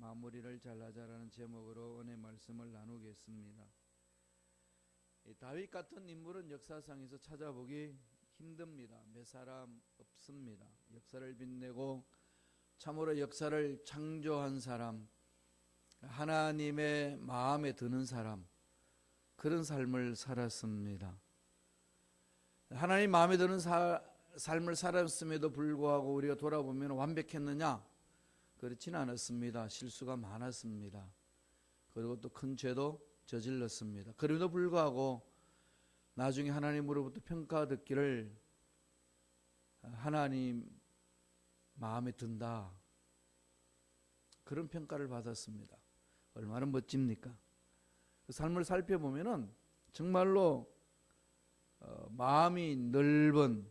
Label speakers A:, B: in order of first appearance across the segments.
A: 마무리를 잘하자라는 제목으로 은혜 말씀을 나누겠습니다. 다윗 같은 인물은 역사상에서 찾아보기 힘듭니다. 몇 사람 없습니다. 역사를 빛내고 참으로 역사를 창조한 사람, 하나님의 마음에 드는 사람, 그런 삶을 살았습니다. 하나님 마음에 드는 삶을 살았음에도 불구하고 우리가 돌아보면 완벽했느냐? 그렇지는 않았습니다. 실수가 많았습니다. 그리고 또 큰 죄도 저질렀습니다. 그럼에도 불구하고 나중에 하나님으로부터 평가 듣기를 하나님 마음에 든다, 그런 평가를 받았습니다. 얼마나 멋집니까? 그 삶을 살펴보면은 정말로 마음이 넓은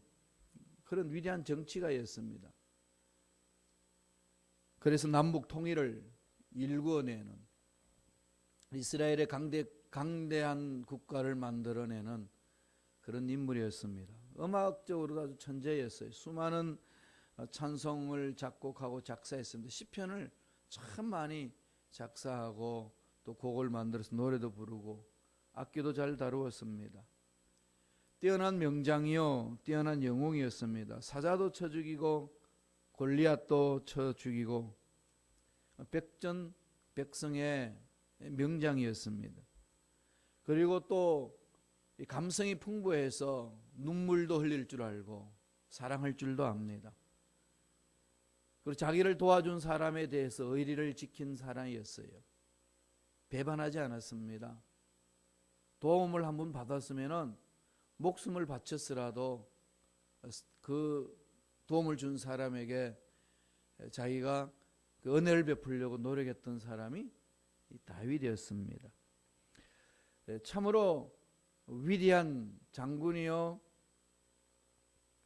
A: 그런 위대한 정치가였습니다. 그래서 남북 통일을 일구어내는, 이스라엘의 강대한 국가를 만들어내는 그런 인물이었습니다. 음악적으로도 아주 천재였어요. 수많은 찬송을 작곡하고 작사했습니다. 시편을 참 많이 작사하고 또 곡을 만들어서 노래도 부르고 악기도 잘 다루었습니다. 뛰어난 명장이요, 뛰어난 영웅이었습니다. 사자도 쳐 죽이고 골리앗도 쳐 죽이고 백전백승의 명장이었습니다. 그리고 또 감성이 풍부해서 눈물도 흘릴 줄 알고 사랑할 줄도 압니다. 그리고 자기를 도와준 사람에 대해서 의리를 지킨 사람이었어요. 배반하지 않았습니다. 도움을 한번 받았으면 목숨을 바쳤으라도 그 도움을 준 사람에게 자기가 그 은혜를 베풀려고 노력했던 사람이 다윗이었습니다. 참으로 위대한 장군이요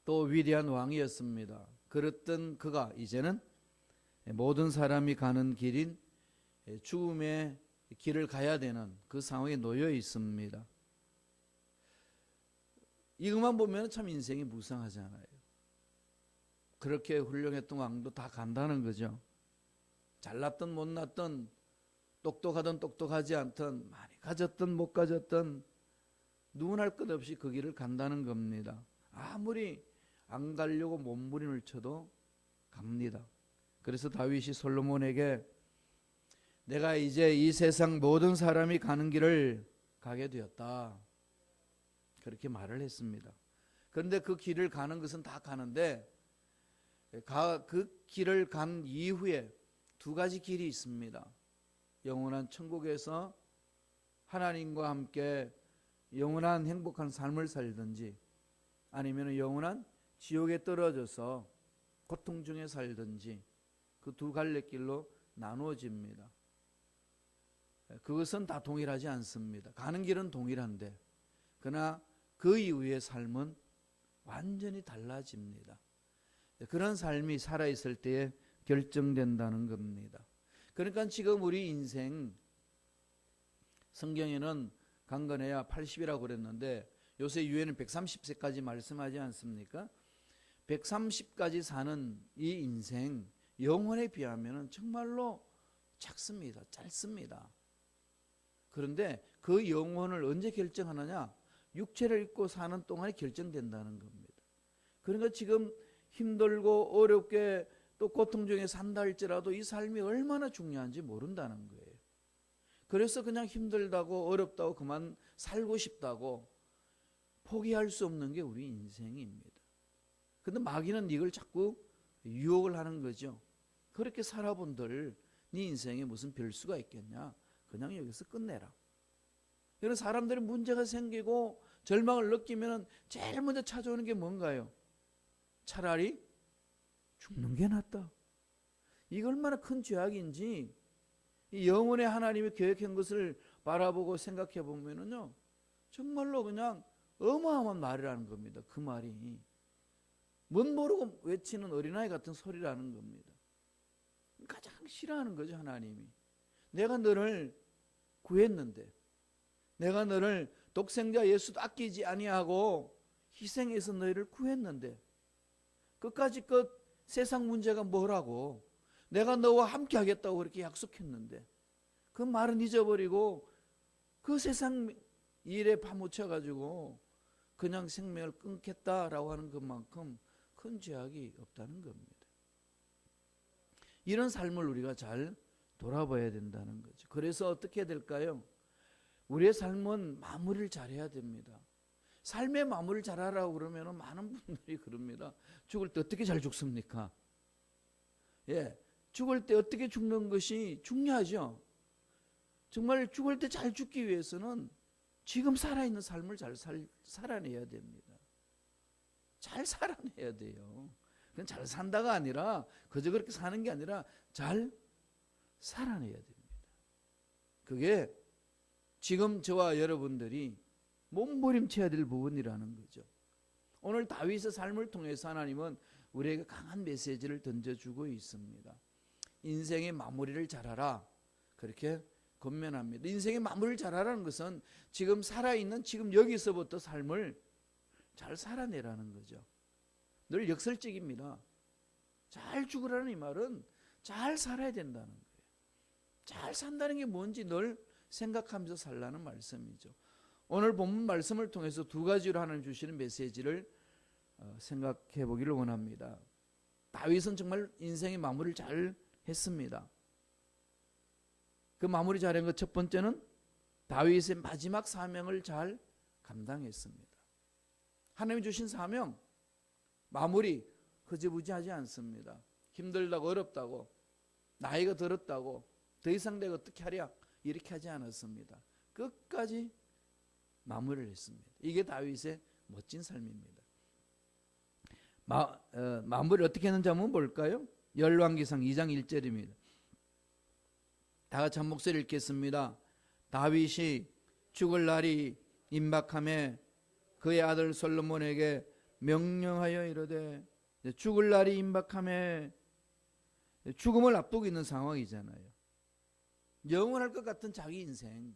A: 또 위대한 왕이었습니다. 그랬던 그가 이제는 모든 사람이 가는 길인 죽음의 길을 가야 되는 그 상황에 놓여 있습니다. 이것만 보면 참 인생이 무상하잖아요. 그렇게 훌륭했던 왕도 다 간다는 거죠. 잘났든 못났든 똑똑하든 똑똑하지 않든 많이 가졌든 못 가졌든 누구날 것 없이 그 길을 간다는 겁니다. 아무리 안 가려고 몸부림을 쳐도 갑니다. 그래서 다윗이 솔로몬에게 내가 이제 이 세상 모든 사람이 가는 길을 가게 되었다, 그렇게 말을 했습니다. 그런데 그 길을 가는 것은 다 가는데 그 길을 간 이후에 두 가지 길이 있습니다. 영원한 천국에서 하나님과 함께 영원한 행복한 삶을 살든지, 아니면 영원한 지옥에 떨어져서 고통 중에 살든지, 그 두 갈래길로 나누어집니다. 그것은 다 동일하지 않습니다. 가는 길은 동일한데 그러나 그 이후의 삶은 완전히 달라집니다. 그런 삶이 살아있을 때에 결정된다는 겁니다. 그러니까 지금 우리 인생, 성경에는 강건해야 80이라고 그랬는데 요새 유엔은 130세까지 말씀하지 않습니까? 130까지 사는 이 인생, 영혼에 비하면 정말로 작습니다. 짧습니다. 그런데 그 영혼을 언제 결정하느냐? 육체를 입고 사는 동안에 결정된다는 겁니다. 그러니까 지금 힘들고 어렵게 또 고통 중에 산다 할지라도 이 삶이 얼마나 중요한지 모른다는 거예요. 그래서 그냥 힘들다고 어렵다고 그만 살고 싶다고 포기할 수 없는 게 우리 인생입니다. 근데 마귀는 이걸 자꾸 유혹을 하는 거죠. 그렇게 살아본들 네 인생에 무슨 별수가 있겠냐? 그냥 여기서 끝내라. 이런 사람들이 문제가 생기고 절망을 느끼면 제일 먼저 찾아오는 게 뭔가요? 차라리 죽는 게 낫다. 이거 얼마나 큰 죄악인지 이 영혼의 하나님이 계획한 것을 바라보고 생각해 보면은요, 정말로 그냥 어마어마한 말이라는 겁니다. 그 말이 뭔 모르고 외치는 어린아이 같은 소리라는 겁니다. 가장 싫어하는 거죠, 하나님이. 내가 너를 구했는데, 내가 너를 독생자 예수도 아끼지 아니하고 희생해서 너희를 구했는데 끝까지 세상 문제가 뭐라고, 내가 너와 함께 하겠다고 그렇게 약속했는데 그 말은 잊어버리고 그 세상 일에 파묻혀 가지고 그냥 생명을 끊겠다라고 하는 것만큼 큰 죄악이 없다는 겁니다. 이런 삶을 우리가 잘 돌아봐야 된다는 거죠. 그래서 어떻게 해야 될까요? 우리의 삶은 마무리를 잘해야 됩니다. 삶의 마무리를 잘하라고 그러면 많은 분들이 그럽니다. 죽을 때 어떻게 잘 죽습니까? 예, 죽을 때 어떻게 죽는 것이 중요하죠. 정말 죽을 때 잘 죽기 위해서는 지금 살아있는 삶을 잘 살아내야 됩니다. 잘 살아내야 돼요. 그냥 잘 산다가 아니라 그저 그렇게 사는 게 아니라 잘 살아내야 됩니다. 그게 지금 저와 여러분들이 몸부림쳐야 될 부분이라는 거죠. 오늘 다윗의 삶을 통해서 하나님은 우리에게 강한 메시지를 던져주고 있습니다. 인생의 마무리를 잘하라, 그렇게 권면합니다. 인생의 마무리를 잘하라는 것은 지금 살아있는 지금 여기서부터 삶을 잘 살아내라는 거죠. 늘 역설적입니다. 잘 죽으라는 이 말은 잘 살아야 된다는 거예요. 잘 산다는 게 뭔지 늘 생각하면서 살라는 말씀이죠. 오늘 본문 말씀을 통해서 두 가지로 하나님 주시는 메시지를 생각해 보기를 원합니다. 다윗은 정말 인생의 마무리를 잘 했습니다. 그 마무리 잘한 것 첫 번째는 다윗의 마지막 사명을 잘 감당했습니다. 하나님이 주신 사명, 마무리 흐지부지하지 않습니다. 힘들다고 어렵다고 나이가 들었다고 더 이상 내가 어떻게 하랴 이렇게 하지 않았습니다. 끝까지 마무리를 했습니다. 이게 다윗의 멋진 삶입니다. 마무리를 어떻게 했는지 한번 볼까요? 열왕기상 2장 1절입니다. 다 같이 한 목소리 읽겠습니다. 다윗이 죽을 날이 임박함에 그의 아들 솔로몬에게 명령하여 이르되, 죽을 날이 임박함에 죽음을 앞두고 있는 상황이잖아요. 영원할 것 같은 자기 인생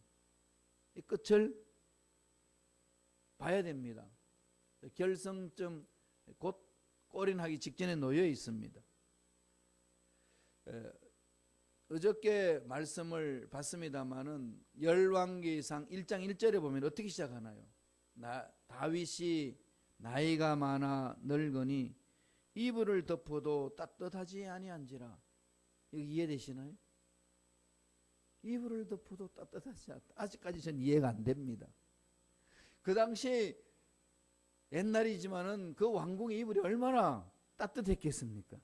A: 이 끝을 봐야 됩니다. 결승점 곧 골인하기 직전에 놓여 있습니다. 어저께 말씀을 봤습니다마는 열왕기상 1장 1절에 보면 어떻게 시작하나요? 다윗이 나이가 많아 늙으니 이불을 덮어도 따뜻하지 아니한지라. 이거 이해되시나요? 이불을 덮어도 따뜻하지 않다. 아직까지 전 이해가 안 됩니다. 그 당시 옛날이지만은 그 왕궁의 이불이 얼마나 따뜻했겠습니까?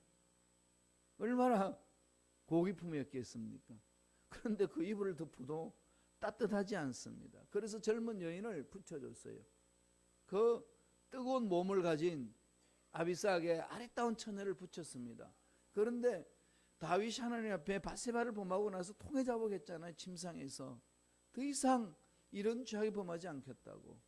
A: 얼마나 고기품이었겠습니까? 그런데 그 이불을 덮어도 따뜻하지 않습니다. 그래서 젊은 여인을 붙여줬어요. 그 뜨거운 몸을 가진 아비삭의 아리따운 처녀를 붙였습니다. 그런데 다윗이 하나님 앞에 밧세바를 범하고 나서 통해 잡아겠잖아요. 침상에서 더 이상 이런 죄악을 범하지 않겠다고.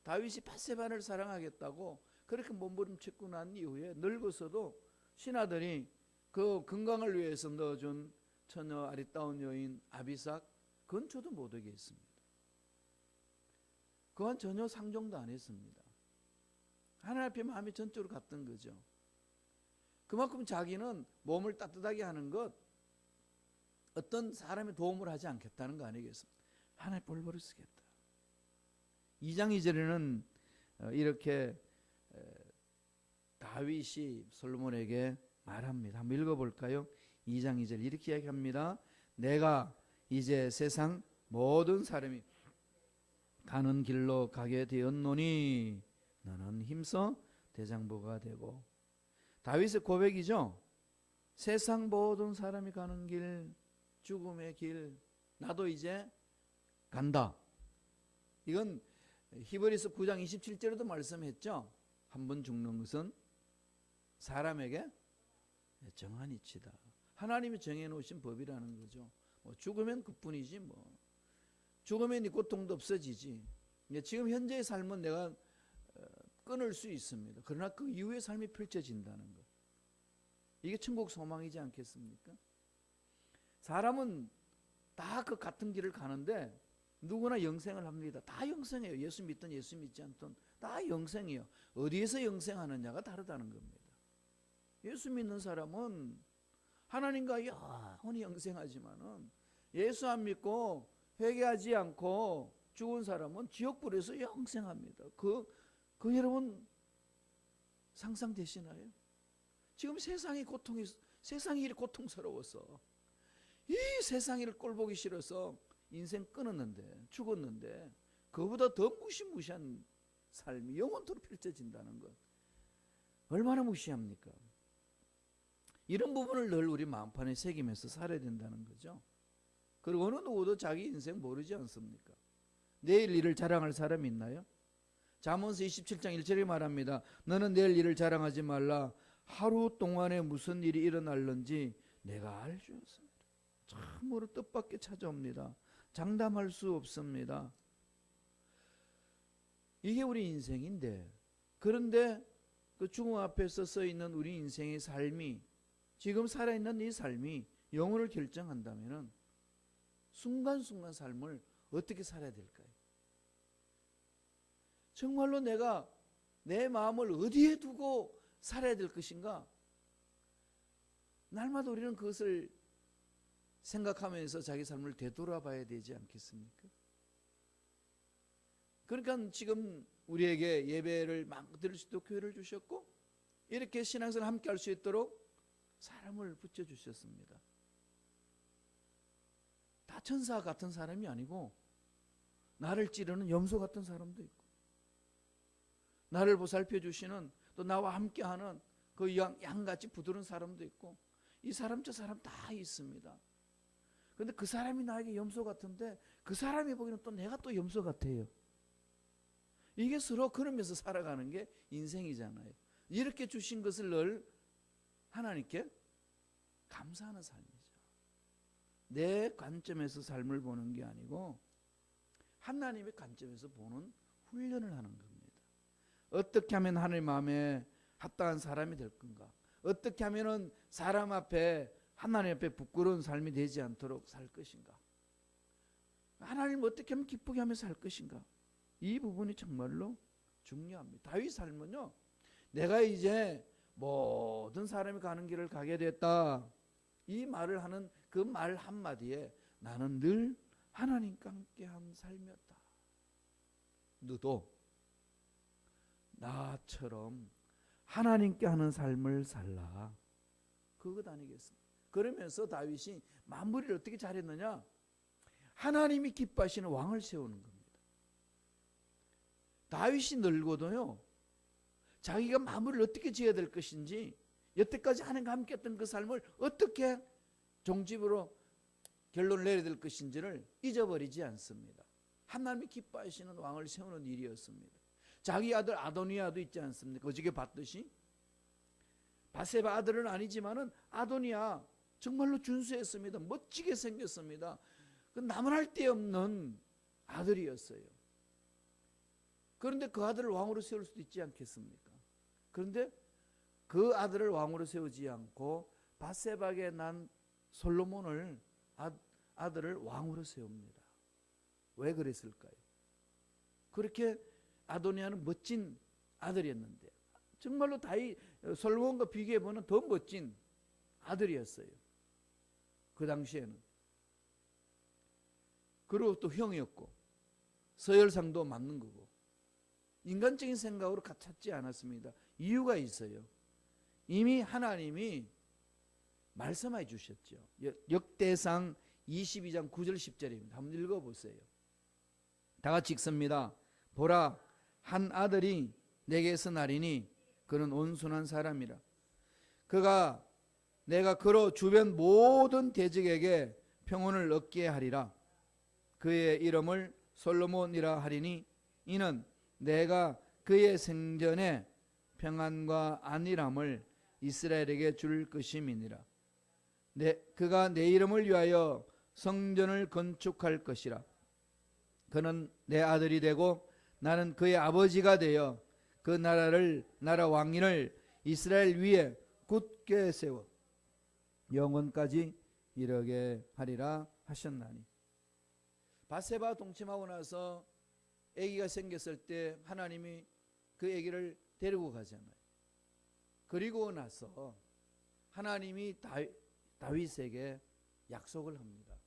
A: 다윗이 밧세바를 사랑하겠다고 그렇게 몸부림치고 난 이후에 늙어서도 신하들이 그 건강을 위해서 넣어준 처녀 아리따운 여인 아비삭 근처도 못 오게 했습니다. 그건 전혀 상종도 안 했습니다. 하나님 앞에 마음이 전적으로 갔던 거죠. 그만큼 자기는 몸을 따뜻하게 하는 것, 어떤 사람의 도움을 하지 않겠다는 거 아니겠습니까? 하나님 볼버릇 쓰겠다. 2장 2절에는 이렇게 다윗이 솔로몬에게 말합니다. 한번 읽어볼까요? 2장 2절 이렇게 이야기합니다. 내가 이제 세상 모든 사람이 가는 길로 가게 되었노니 너는 힘써 대장부가 되고. 다윗의 고백이죠. 세상 모든 사람이 가는 길, 죽음의 길, 나도 이제 간다. 이건 히브리서 9장 27절에도 말씀했죠. 한 번 죽는 것은 사람에게 정한 이치다. 하나님이 정해놓으신 법이라는 거죠. 죽으면 그뿐이지 뭐. 죽으면 이 고통도 없어지지. 지금 현재의 삶은 내가 끊을 수 있습니다. 그러나 그 이후의 삶이 펼쳐진다는 것. 이게 천국 소망이지 않겠습니까? 사람은 다 그 같은 길을 가는데 누구나 영생을 합니다. 다 영생해요. 예수 믿든 예수 믿지 않든 다 영생이에요. 어디에서 영생하느냐가 다르다는 겁니다. 예수 믿는 사람은 하나님과 영원히 영생하지만은 예수 안 믿고 회개하지 않고 죽은 사람은 지옥불에서 영생합니다. 그 여러분 상상되시나요? 지금 세상이 이렇게 고통스러워서 이 세상을 꼴보기 싫어서 인생 끊었는데 죽었는데 그보다 더 무시무시한 삶이 영원토록 펼쳐진다는 것 얼마나 무시합니까? 이런 부분을 늘 우리 마음판에 새기면서 살아야 된다는 거죠. 그리고 어느 누구도 자기 인생 모르지 않습니까? 내일 일을 자랑할 사람이 있나요? 잠언서 27장 1절에 말합니다. 너는 내일 일을 자랑하지 말라. 하루 동안에 무슨 일이 일어날는지 내가 알 줄 없습니다. 참으로 뜻밖의 찾아옵니다. 장담할 수 없습니다. 이게 우리 인생인데, 그런데 그 죽음 앞에서 서 있는 우리 인생의 삶이, 지금 살아있는 이 삶이 영혼을 결정한다면 순간순간 삶을 어떻게 살아야 될까요? 정말로 내가 내 마음을 어디에 두고 살아야 될 것인가? 날마다 우리는 그것을 생각하면서 자기 삶을 되돌아봐야 되지 않겠습니까? 그러니까 지금 우리에게 예배를 마음껏 드릴 수 있도록 교회를 주셨고 이렇게 신앙생활을 함께 할 수 있도록 사람을 붙여주셨습니다. 다 천사 같은 사람이 아니고 나를 찌르는 염소 같은 사람도 있고 나를 보살펴 주시는 또 나와 함께하는 그 양같이 부드러운 사람도 있고 이 사람 저 사람 다 있습니다. 그런데 그 사람이 나에게 염소 같은데 그 사람이 보기에는 또 내가 또 염소 같아요. 이게 서로 그러면서 살아가는 게 인생이잖아요. 이렇게 주신 것을 늘 하나님께 감사하는 삶이죠. 내 관점에서 삶을 보는 게 아니고 하나님의 관점에서 보는 훈련을 하는 겁니다. 어떻게 하면 하나님 마음에 합당한 사람이 될 건가? 어떻게 하면 사람 앞에 하나님 앞에 부끄러운 삶이 되지 않도록 살 것인가? 하나님 어떻게 하면 기쁘게 하며 살 것인가? 이 부분이 정말로 중요합니다. 다윗 삶은요, 내가 이제 모든 사람이 가는 길을 가게 됐다, 이 말을 하는 그 말 한마디에 나는 늘 하나님과 함께한 삶이었다. 너도 나처럼 하나님께 하는 삶을 살라. 그것 아니겠습니까? 그러면서 다윗이 마무리를 어떻게 잘했느냐? 하나님이 기뻐하시는 왕을 세우는 겁니다. 다윗이 늙어도요, 자기가 마무리를 어떻게 지어야 될 것인지, 여태까지 하나님과 함께 했던 그 삶을 어떻게 종집으로 결론을 내려야 될 것인지를 잊어버리지 않습니다. 하나님이 기뻐하시는 왕을 세우는 일이었습니다. 자기 아들 아도니아도 있지 않습니까? 어저께 봤듯이 바세바 아들은 아니지만은 아도니아 정말로 준수했습니다. 멋지게 생겼습니다. 그 나무랄 데 없는 아들이었어요. 그런데 그 아들을 왕으로 세울 수도 있지 않겠습니까? 그런데 그 아들을 왕으로 세우지 않고 바세바에게 난 솔로몬을 아들을 왕으로 세웁니다. 왜 그랬을까요? 그렇게 아도니아는 멋진 아들이었는데 정말로 솔로몬과 비교해보면 더 멋진 아들이었어요. 그 당시에는. 그리고 또 형이었고 서열상도 맞는 거고 인간적인 생각으로 찾지 않았습니다. 이유가 있어요. 이미 하나님이 말씀해 주셨죠. 역대상 22장 9절 10절입니다. 한번 읽어보세요. 다 같이 읽습니다. 보라, 한 아들이 내게서 나리니 그는 온순한 사람이라. 내가 그로 주변 모든 대적에게 평온을 얻게 하리라. 그의 이름을 솔로몬이라 하리니 이는 내가 그의 생전에 평안과 안일함을 이스라엘에게 줄 것임이니라. 그가 내 이름을 위하여 성전을 건축할 것이라. 그는 내 아들이 되고 나는 그의 아버지가 되어 그 나라 왕위를 이스라엘 위에 굳게 세워 영원까지 이르게 하리라 하셨나니. 바세바 동침하고 나서 아기가 생겼을 때 하나님이 그 아기를 데리고 가잖아요. 그리고 나서 하나님이 다윗에게 약속을 합니다.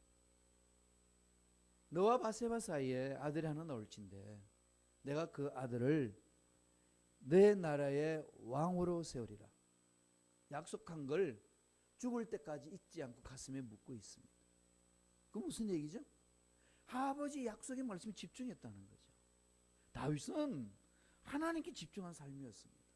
A: 너와 바세바 사이에 아들이 하나 나올진데 내가 그 아들을 내 나라의 왕으로 세우리라. 약속한 걸 죽을 때까지 잊지 않고 가슴에 묻고 있습니다. 그 무슨 얘기죠? 아버지 약속의 말씀에 집중했다는 거죠. 다윗은 하나님께 집중한 삶이었습니다.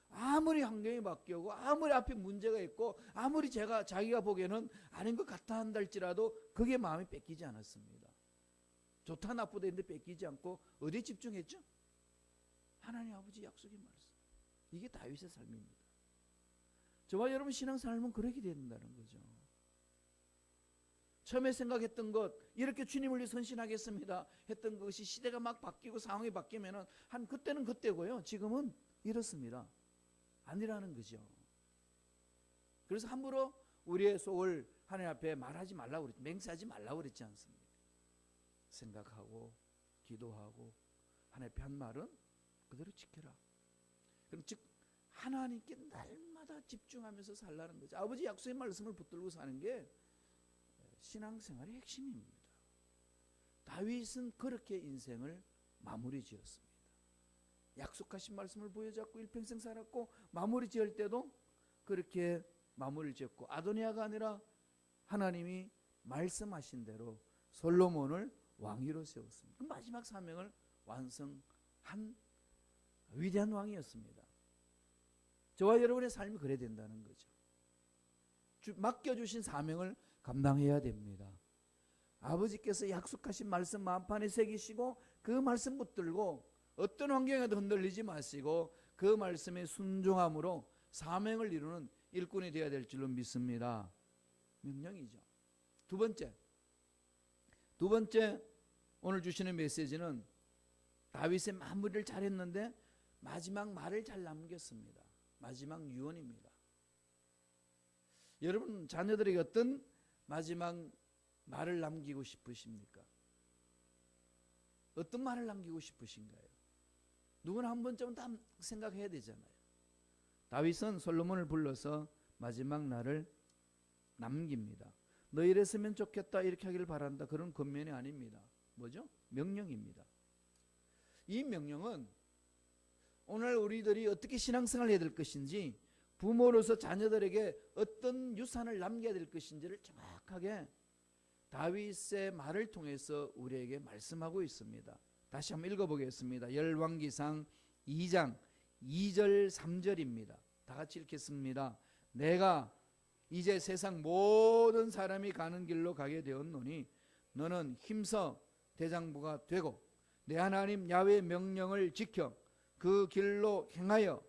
A: 아무리 환경이 바뀌고 아무리 앞에 문제가 있고 아무리 자기가 보기에는 아닌 것 같아 한다 할지라도 그게 마음이 뺏기지 않았습니다. 좋다 나쁘다 했는데 뺏기지 않고 어디에 집중했죠? 하나님 아버지 약속의 말씀. 이게 다윗의 삶입니다. 저와 여러분 신앙생활은 그렇게 된다는 거죠. 처음에 생각했던 것, 이렇게 주님을 위해 선신하겠습니다 했던 것이 시대가 막 바뀌고 상황이 바뀌면은 그때는 그때고요. 지금은 이렇습니다. 아니라는 거죠. 그래서 함부로 우리의 속을 하나님 앞에 말하지 말라고 그랬지, 맹세하지 말라고 그랬지 않습니까? 생각하고 기도하고 하나님 앞에 한 말은 그대로 지켜라. 그럼 즉 하나님께 날마다 집중하면서 살라는 거죠. 아버지 약속의 말씀을 붙들고 사는 게 신앙생활의 핵심입니다. 다윗은 그렇게 인생을 마무리 지었습니다. 약속하신 말씀을 보여잡고 일평생 살았고 마무리 지을 때도 그렇게 마무리를 지었고 아도니아가 아니라 하나님이 말씀하신 대로 솔로몬을 왕위로 세웠습니다. 그 마지막 사명을 완성한 위대한 왕이었습니다. 저와 여러분의 삶이 그래야 된다는 거죠. 맡겨주신 사명을 감당해야 됩니다. 아버지께서 약속하신 말씀 마음판에 새기시고 그 말씀 붙들고 어떤 환경에도 흔들리지 마시고 그 말씀에 순종함으로 사명을 이루는 일꾼이 되어야 될 줄로 믿습니다. 명령이죠. 두 번째 오늘 주시는 메시지는 다윗의 마무리를 잘했는데 마지막 말을 잘 남겼습니다. 마지막 유언입니다. 여러분 자녀들에게 어떤 마지막 말을 남기고 싶으십니까? 어떤 말을 남기고 싶으신가요? 누구나 한 번쯤은 다 생각해야 되잖아요. 다윗은 솔로몬을 불러서 마지막 날을 남깁니다. 너 이랬으면 좋겠다, 이렇게 하기를 바란다, 그런 권면이 아닙니다. 뭐죠? 명령입니다. 이 명령은 오늘 우리들이 어떻게 신앙생활을 해야 될 것인지, 부모로서 자녀들에게 어떤 유산을 남겨야 될 것인지를 정확하게 다윗의 말을 통해서 우리에게 말씀하고 있습니다. 다시 한번 읽어보겠습니다. 열왕기상 2장 2절 3절입니다. 다 같이 읽겠습니다. 내가 이제 세상 모든 사람이 가는 길로 가게 되었노니 너는 힘써 대장부가 되고 내 하나님 야훼의 명령을 지켜 그 길로 행하여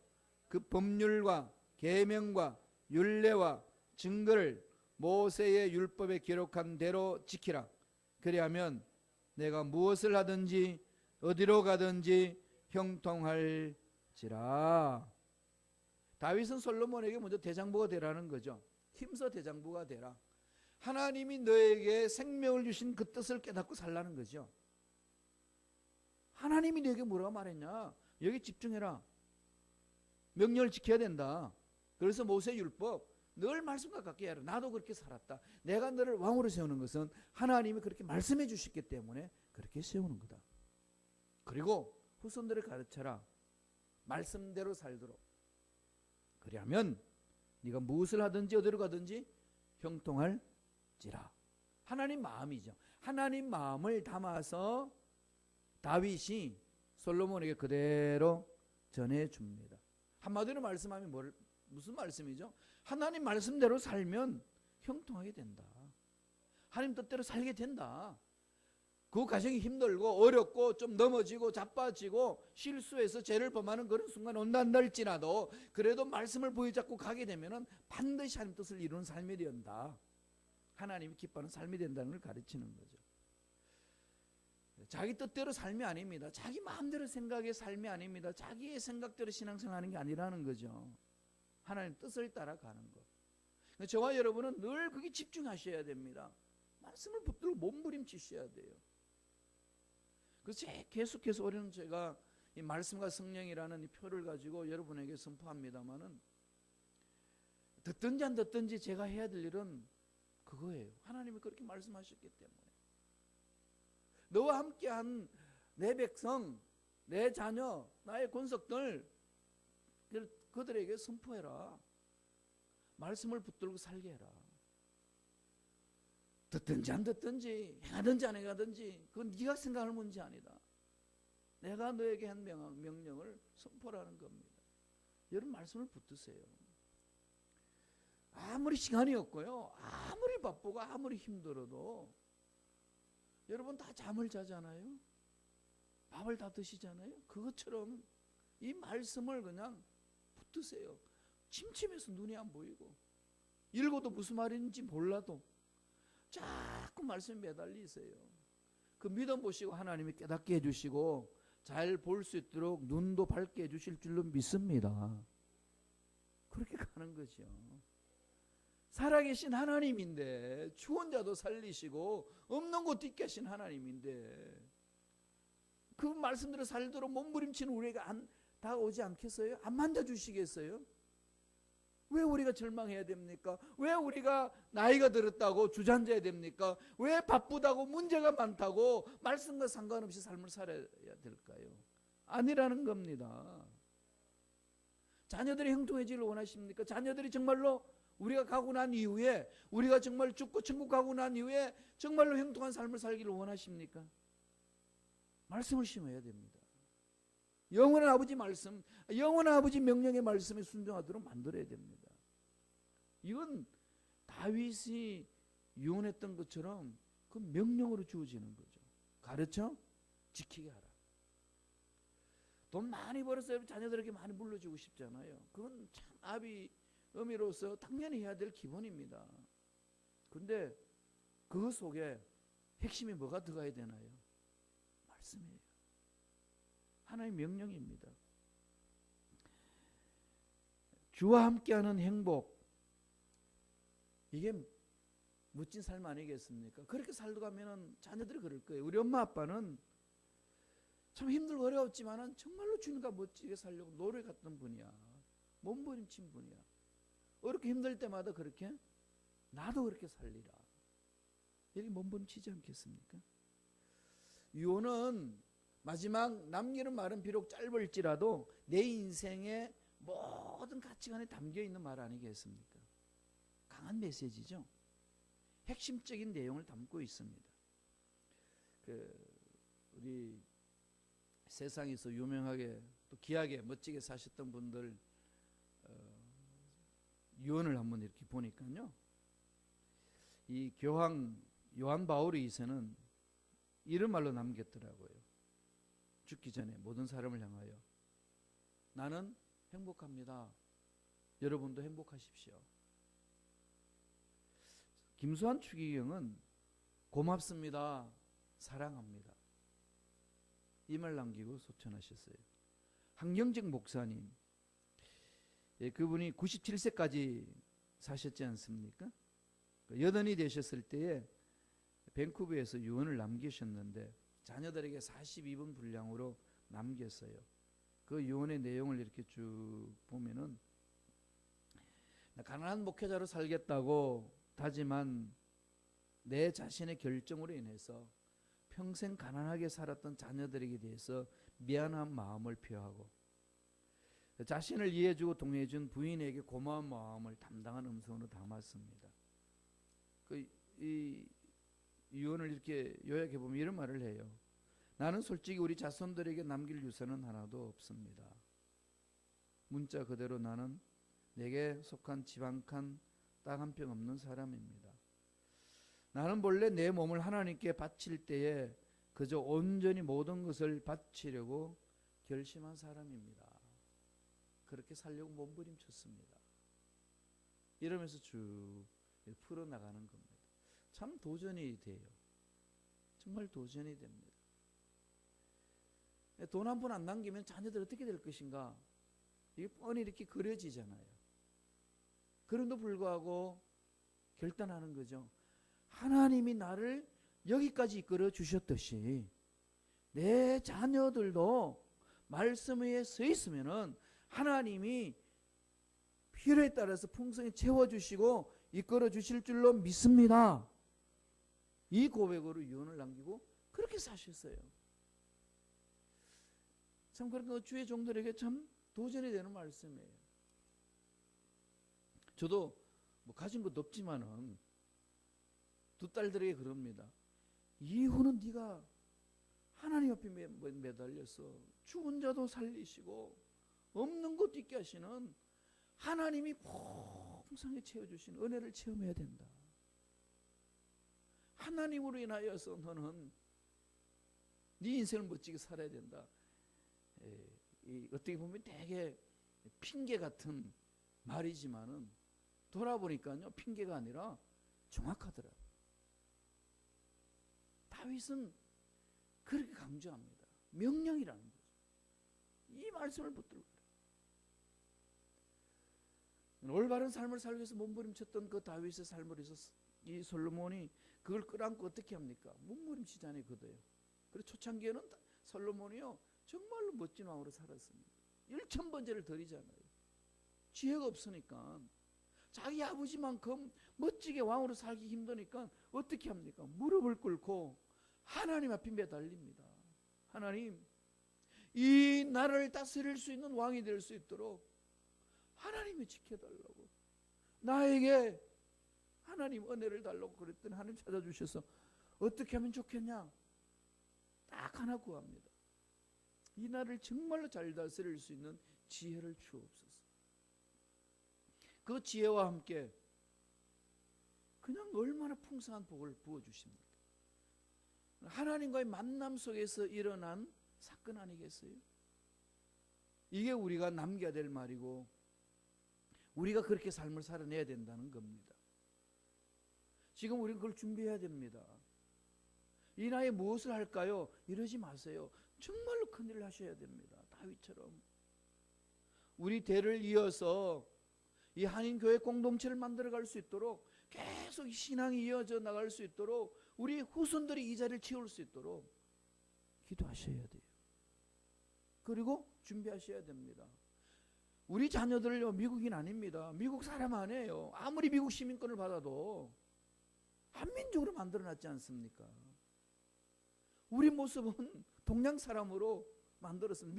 A: 그 법률과 계명과 율례와 증거를 모세의 율법에 기록한 대로 지키라. 그리하면 내가 무엇을 하든지 어디로 가든지 형통할지라. 다윗은 솔로몬에게 먼저 대장부가 되라는 거죠. 힘써 대장부가 되라. 하나님이 너에게 생명을 주신 그 뜻을 깨닫고 살라는 거죠. 하나님이 너에게 뭐라고 말했냐? 여기 집중해라. 명령을 지켜야 된다. 그래서 모세 율법 늘 말씀과 가깝게 해라. 나도 그렇게 살았다. 내가 너를 왕으로 세우는 것은 하나님이 그렇게 말씀해 주셨기 때문에 그렇게 세우는 거다. 그리고 후손들을 가르쳐라. 말씀대로 살도록. 그리하면 네가 무엇을 하든지 어디로 가든지 형통할지라. 하나님 마음이죠. 하나님 마음을 담아서 다윗이 솔로몬에게 그대로 전해줍니다. 한마디로 말씀하면 무슨 말씀이죠? 하나님 말씀대로 살면 형통하게 된다. 하나님 뜻대로 살게 된다. 그 과정이 힘들고 어렵고 좀 넘어지고 자빠지고 실수해서 죄를 범하는 그런 순간 온단다 할지라도 그래도 말씀을 부여잡고 가게 되면 반드시 하나님 뜻을 이루는 삶이 된다. 하나님이 기뻐하는 삶이 된다는 걸 가르치는 거죠. 자기 뜻대로 삶이 아닙니다. 자기 마음대로 생각의 삶이 아닙니다. 자기의 생각대로 신앙생활하는 게 아니라는 거죠. 하나님 뜻을 따라가는 것. 저와 여러분은 늘 그게 집중하셔야 됩니다. 말씀을 붙들고 몸부림치셔야 돼요. 그래서 계속해서 우리는 제가 이 말씀과 성령이라는 이 표를 가지고 여러분에게 선포합니다마는 듣든지 안 듣든지 제가 해야 될 일은 그거예요. 하나님이 그렇게 말씀하셨기 때문에. 너와 함께한 내 백성, 내 자녀, 나의 권속들 그들에게 선포해라. 말씀을 붙들고 살게 해라. 듣든지 안 듣든지 행하든지 안 행하든지 그건 네가 생각할 문제 아니다. 내가 너에게 한 명령을 선포라는 겁니다. 여러분 말씀을 붙드세요. 아무리 시간이 없고요, 아무리 바쁘고 아무리 힘들어도 여러분 다 잠을 자잖아요. 밥을 다 드시잖아요. 그것처럼 이 말씀을 그냥 붙드세요. 침침해서 눈이 안 보이고 읽어도 무슨 말인지 몰라도 자꾸 말씀에 매달리세요. 그 믿음 보시고 하나님이 깨닫게 해주시고 잘 볼 수 있도록 눈도 밝게 해주실 줄로 믿습니다. 그렇게 가는 거죠. 살아계신 하나님인데 죽은 자도 살리시고 없는 것도 있게 하신 하나님인데 그 말씀대로 살도록 몸부림치는 우리가 다가오지 않겠어요? 안 만져주시겠어요? 왜 우리가 절망해야 됩니까? 왜 우리가 나이가 들었다고 주저앉아야 됩니까? 왜 바쁘다고 문제가 많다고 말씀과 상관없이 삶을 살아야 될까요? 아니라는 겁니다. 자녀들이 형통해지기를 원하십니까? 자녀들이 정말로 우리가 가고 난 이후에 우리가 정말 죽고 천국 가고 난 이후에 정말로 형통한 삶을 살기를 원하십니까? 말씀을 심어야 됩니다. 영원한 아버지 말씀, 영원한 아버지 명령의 말씀에 순종하도록 만들어야 됩니다. 이건 다윗이 유언했던 것처럼 그 명령으로 주어지는 거죠. 가르쳐 지키게 하라. 돈 많이 벌어서 자녀들에게 많이 물려주고 싶잖아요. 그건 참 어미로서 당연히 해야 될 기본입니다. 그런데 그 속에 핵심이 뭐가 들어가야 되나요? 말씀이에요. 하나님의 명령입니다. 주와 함께하는 행복, 이게 멋진 삶 아니겠습니까? 그렇게 살다 가면 자녀들이 그럴 거예요. 우리 엄마 아빠는 참 힘들고 어려웠지만 정말로 주님과 멋지게 살려고 노력했던 분이야. 몸부림친 분이야. 어렵게 힘들 때마다 그렇게 나도 그렇게 살리라. 이렇게 몸부림치지 않겠습니까? 유언은 마지막 남기는 말은 비록 짧을지라도 내 인생의 모든 가치관에 담겨있는 말 아니겠습니까? 강한 메시지죠. 핵심적인 내용을 담고 있습니다. 우리 세상에서 유명하게 또 귀하게 멋지게 사셨던 분들 유언을 한번 이렇게 보니까요. 이 교황 요한 바오리 2세는 이런 말로 남겼더라고요. 죽기 전에 모든 사람을 향하여 나는 행복합니다. 여러분도 행복하십시오. 김수환 추기경은 고맙습니다. 사랑합니다. 이 말 남기고 소천하셨어요. 한경직 목사님, 그분이 97세까지 사셨지 않습니까? 여든이 되셨을 때에 밴쿠버에서 유언을 남기셨는데 자녀들에게 42분 분량으로 남겼어요. 그 유언의 내용을 이렇게 쭉 보면은 가난한 목회자로 살겠다고 다짐한 내 자신의 결정으로 인해서 평생 가난하게 살았던 자녀들에게 대해서 미안한 마음을 표하고 자신을 이해해주고 동해준 부인에게 고마운 마음을 담당한 음성으로 담았습니다. 이 유언을 이렇게 요약해보면 이런 말을 해요. 나는 솔직히 우리 자손들에게 남길 유산은 하나도 없습니다. 문자 그대로 나는 내게 속한 집 한 칸, 땅 한 평 없는 사람입니다. 나는 본래 내 몸을 하나님께 바칠 때에 그저 온전히 모든 것을 바치려고 결심한 사람입니다. 그렇게 살려고 몸부림쳤습니다. 이러면서 쭉 풀어나가는 겁니다. 참 도전이 돼요. 정말 도전이 됩니다. 돈 한 푼 안 남기면 자녀들 어떻게 될 것인가? 이게 뻔히 이렇게 그려지잖아요. 그럼에도 불구하고 결단하는 거죠. 하나님이 나를 여기까지 이끌어 주셨듯이 내 자녀들도 말씀 위에 서 있으면은 하나님이 필요에 따라서 풍성히 채워주시고 이끌어 주실 줄로 믿습니다. 이 고백으로 유언을 남기고 그렇게 사셨어요. 참 그러니까 주의 종들에게 참 도전이 되는 말씀이에요. 저도 뭐 가진 것도 없지만은 두 딸들에게 그럽니다. 이후는 네가 하나님 앞에 매달려서 죽은 자도 살리시고 없는 것도 있게 하시는 하나님이 풍성히 채워주신 은혜를 체험해야 된다. 하나님으로 인하여서 너는 네 인생을 멋지게 살아야 된다. 어떻게 보면 되게 핑계 같은 말이지만은 돌아보니까요 핑계가 아니라 정확하더라. 다윗은 그렇게 강조합니다. 명령이라는 거죠. 이 말씀을 붙들고 올바른 삶을 살기 위해서 몸부림쳤던 그 다윗의 삶을 위해서 이 솔로몬이 그걸 끌어안고 어떻게 합니까? 몸부림치잖아요. 그도요. 그래서 초창기에는 솔로몬이요 정말로 멋진 왕으로 살았습니다. 1000번제를 드리잖아요. 지혜가 없으니까 자기 아버지만큼 멋지게 왕으로 살기 힘드니까 어떻게 합니까? 무릎을 꿇고 하나님 앞에 매달립니다. 하나님, 이 나라를 다스릴 수 있는 왕이 될 수 있도록 하나님이 지켜달라고, 나에게 하나님 은혜를 달라고 그랬더니 하나님 찾아주셔서 어떻게 하면 좋겠냐? 딱 하나 구합니다. 이 나라를 정말로 잘 다스릴 수 있는 지혜를 주옵소서. 그 지혜와 함께 그냥 얼마나 풍성한 복을 부어주십니까? 하나님과의 만남 속에서 일어난 사건 아니겠어요? 이게 우리가 남겨야 될 말이고 우리가 그렇게 삶을 살아내야 된다는 겁니다. 지금 우리는 그걸 준비해야 됩니다. 이 나이에 무엇을 할까요? 이러지 마세요. 정말로 큰일을 하셔야 됩니다. 다윗처럼 우리 대를 이어서 이 한인교회 공동체를 만들어갈 수 있도록, 계속 신앙이 이어져 나갈 수 있도록, 우리 후손들이 이 자리를 채울 수 있도록 기도하셔야 돼요. 그리고 준비하셔야 됩니다. 우리 자녀들요 미국인 아닙니다. 미국 사람 아니에요. 아무리 미국 시민권을 받아도 한민족으로 만들어놨지 않습니까? 우리 모습은 동양 사람으로 만들었습니다.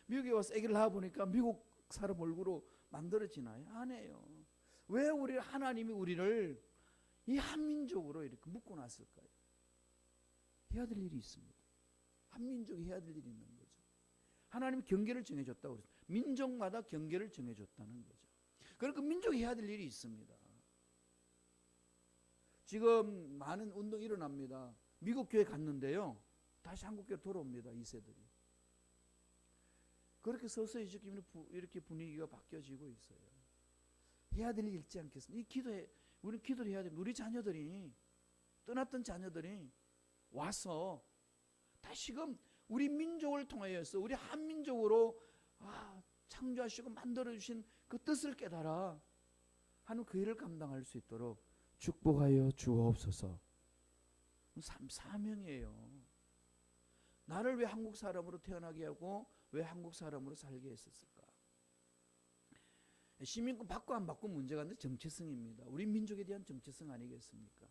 A: 미국에 와서 아기를 낳아보니까 미국 사람 얼굴로 만들어지나요? 아니에요. 왜 하나님이 우리를 이 한민족으로 이렇게 묶어놨을까요? 해야 될 일이 있습니다. 한민족이 해야 될 일이 있는 거죠. 하나님이 경계를 정해줬다고 그랬어요. 민족마다 경계를 정해줬다는 거죠. 그러니까 민족이 해야 될 일이 있습니다. 지금 많은 운동이 일어납니다. 미국 교회 갔는데요, 다시 한국 교회 돌아옵니다. 2세들이. 그렇게 서서히 지금 이렇게 분위기가 바뀌어지고 있어요. 해야 될 일 있지 않겠습니까? 우리 기도를 해야 됩니다. 우리 자녀들이, 떠났던 자녀들이 와서 다시금 우리 민족을 통하여서 우리 한민족으로 창조하시고 만들어주신 그 뜻을 깨달아 하는 그 일을 감당할 수 있도록 축복하여 주옵소서. 사명이에요. 나를 왜 한국 사람으로 태어나게 하고 왜 한국 사람으로 살게 했었을까? 시민권 받고 안 받고 문제가 아니라 정체성입니다. 우리 민족에 대한 정체성 아니겠습니까?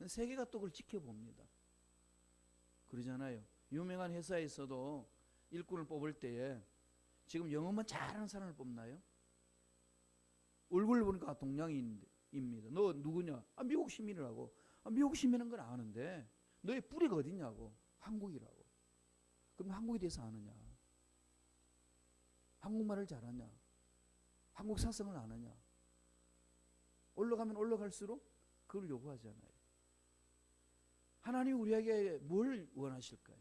A: 세계가 또 그걸 지켜봅니다. 그러잖아요. 유명한 회사에서도 일꾼을 뽑을 때에 지금 영어만 잘하는 사람을 뽑나요? 얼굴을 보니까 동양인입니다. 너 누구냐? 미국 시민이라고. 미국 시민인 건 아는데 너의 뿌리가 어디냐고. 한국이라고. 그럼 한국에 대해서 아느냐? 한국말을 잘하냐? 한국 사성을 아느냐? 올라가면 올라갈수록 그걸 요구하잖아요. 하나님이 우리에게 뭘 원하실까요?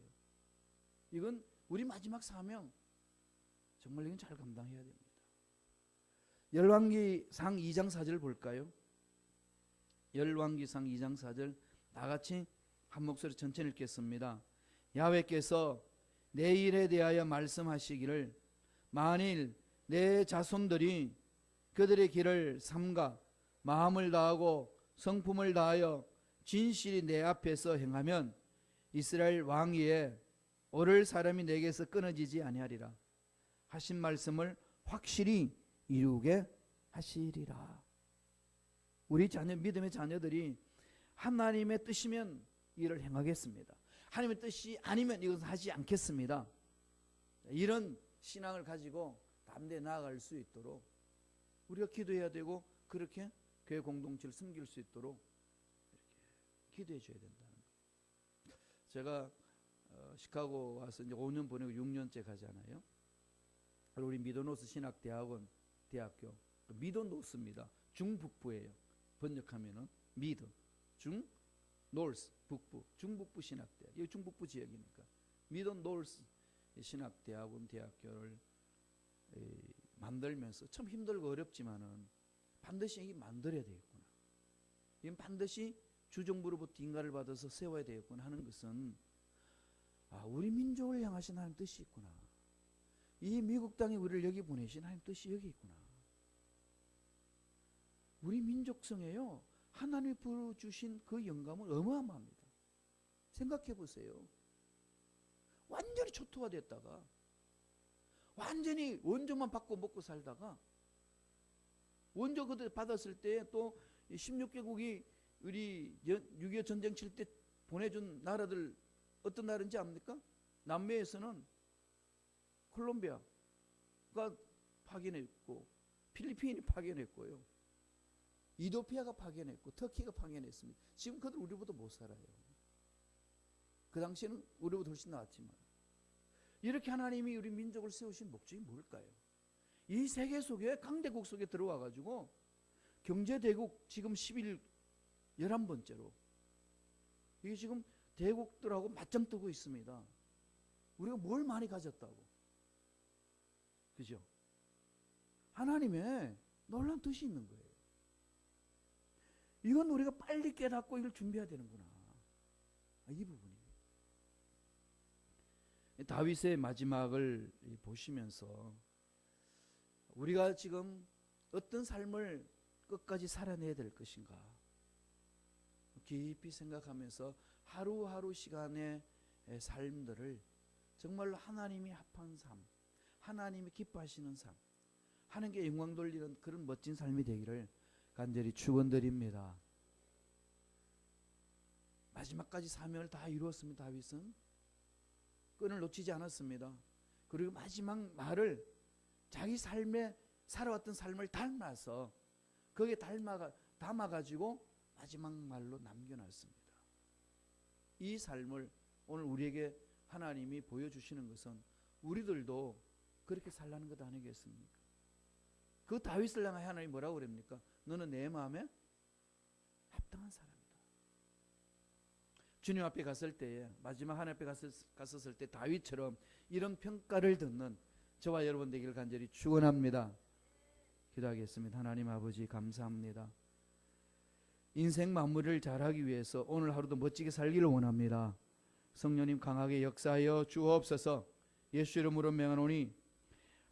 A: 이건 우리 마지막 사명, 정말 이건 잘 감당해야 됩니다. 열왕기상 2장 4절 볼까요? 열왕기상 2장 4절 다 같이 한 목소리 천천히 읽겠습니다. 야훼께서 내 일에 대하여 말씀하시기를, 만일 내 자손들이 그들의 길을 삼가 마음을 다하고 성품을 다하여 진실이 내 앞에서 행하면 이스라엘 왕위에 오를 사람이 내게서 끊어지지 아니하리라 하신 말씀을 확실히 이루게 하시리라. 우리 자녀, 믿음의 자녀들이 하나님의 뜻이면 이를 행하겠습니다. 하나님의 뜻이 아니면 이것은 하지 않겠습니다. 이런 신앙을 가지고 담대히 나아갈 수 있도록 우리가 기도해야 되고, 그렇게 교회 공동체를 섬길 수 있도록 이렇게 기도해 줘야 된다는 거. 제가 시카고 와서 이제 5년 보내고 6년째 가잖아요. 우리 미도노스 신학대학원 대학교, 미도노스입니다. 중북부예요. 번역하면은 미드, 중, 노스, 북부, 중북부 신학대학. 여기 중북부 지역이니까 미도노스 신학대학원 대학교를 만들면서 참 힘들고 어렵지만은 반드시 이 만들어야 되겠구나. 이건 반드시 주정부로부터 인가를 받아서 세워야 되겠구나 하는 것은, 우리 민족을 향하신 하나님 뜻이 있구나. 이 미국 땅에 우리를 여기 보내신 하나님 뜻이 여기 있구나. 우리 민족성에요, 하나님이 부어주신 그 영감은 어마어마합니다. 생각해 보세요. 완전히 초토화됐다가 완전히 원조만 받고 먹고 살다가 원조 그들 받았을 때 또 16개국이 우리 6.25 전쟁 칠 때 보내준 나라들 어떤 나라인지 압니까? 남미에서는 콜롬비아가 파견했고, 필리핀이 파견했고요, 이도피아가 파견했고, 터키가 파견했습니다. 지금 그들 우리보다 못 살아요. 그 당시에는 우리보다 훨씬 나았지만. 이렇게 하나님이 우리 민족을 세우신 목적이 뭘까요? 이 세계 속에 강대국 속에 들어와 가지고 경제대국 지금 11번째로 이게 지금 대국들하고 맞짱 뜨고 있습니다. 우리가 뭘 많이 가졌다고. 그죠? 하나님의 놀라운 뜻이 있는 거예요. 이건 우리가 빨리 깨닫고 이걸 준비해야 되는구나. 이 부분이. 다윗의 마지막을 보시면서 우리가 지금 어떤 삶을 끝까지 살아내야 될 것인가 깊이 생각하면서 하루하루 시간의 삶들을 정말로 하나님이 합한 삶, 하나님이 기뻐하시는 삶, 하나님께 영광 돌리는 그런 멋진 삶이 되기를 간절히 축원드립니다. 마지막까지 사명을 다 이루었습니다. 다윗은 끈을 놓치지 않았습니다. 그리고 마지막 말을 자기 삶에 살아왔던 삶을 닮아서 거기에 담아가지고 마지막 말로 남겨놨습니다. 이 삶을 오늘 우리에게 하나님이 보여주시는 것은 우리들도 그렇게 살라는 것 아니겠습니까? 그 다윗을 향해 하나님이 뭐라고 그럽니까? 너는 내 마음에 합당한 사람이다. 주님 앞에 갔을 때에, 마지막 하나님 앞에 갔었을 때 다윗처럼 이런 평가를 듣는 저와 여러분 되기를 간절히 축원합니다. 기도하겠습니다. 하나님 아버지 감사합니다. 인생 마무리를 잘하기 위해서 오늘 하루도 멋지게 살기를 원합니다. 성령님 강하게 역사하여 주옵소서. 예수 이름으로 명하노니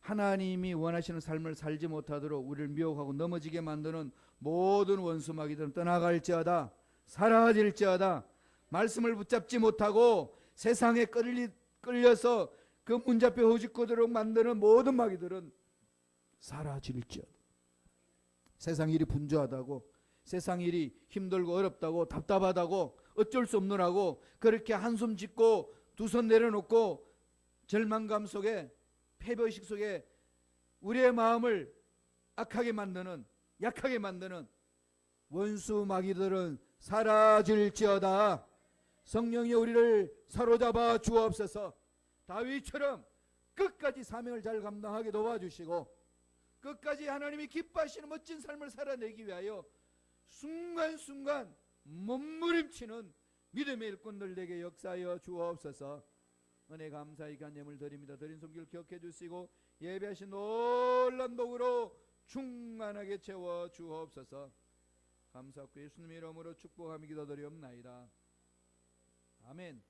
A: 하나님이 원하시는 삶을 살지 못하도록 우리를 미혹하고 넘어지게 만드는 모든 원수 마귀들은 떠나갈지어다, 사라질지어다. 말씀을 붙잡지 못하고 세상에 끌려서 그 문잡혀 허우직거리도록 만드는 모든 마귀들은 사라질지어다. 세상 일이 분주하다고, 세상 일이 힘들고 어렵다고, 답답하다고, 어쩔 수 없느라고 그렇게 한숨 짓고 두 손 내려놓고 절망감 속에, 패배의식 속에 우리의 마음을 악하게 만드는, 약하게 만드는 원수 마귀들은 사라질지어다. 성령이 우리를 사로잡아 주옵소서. 다윗처럼 끝까지 사명을 잘 감당하게 도와주시고 끝까지 하나님이 기뻐하시는 멋진 삶을 살아내기 위하여 순간순간 몸부림치는 믿음의 일꾼들 에게 역사하여 주옵소서. 은혜 감사히 간염을 드립니다. 드린 손길 기억해 주시고 예배하신 놀란 복으로 충만하게 채워 주옵소서. 감사하고 예수님의 이름으로 축복하며 기도드리옵나이다. 아멘.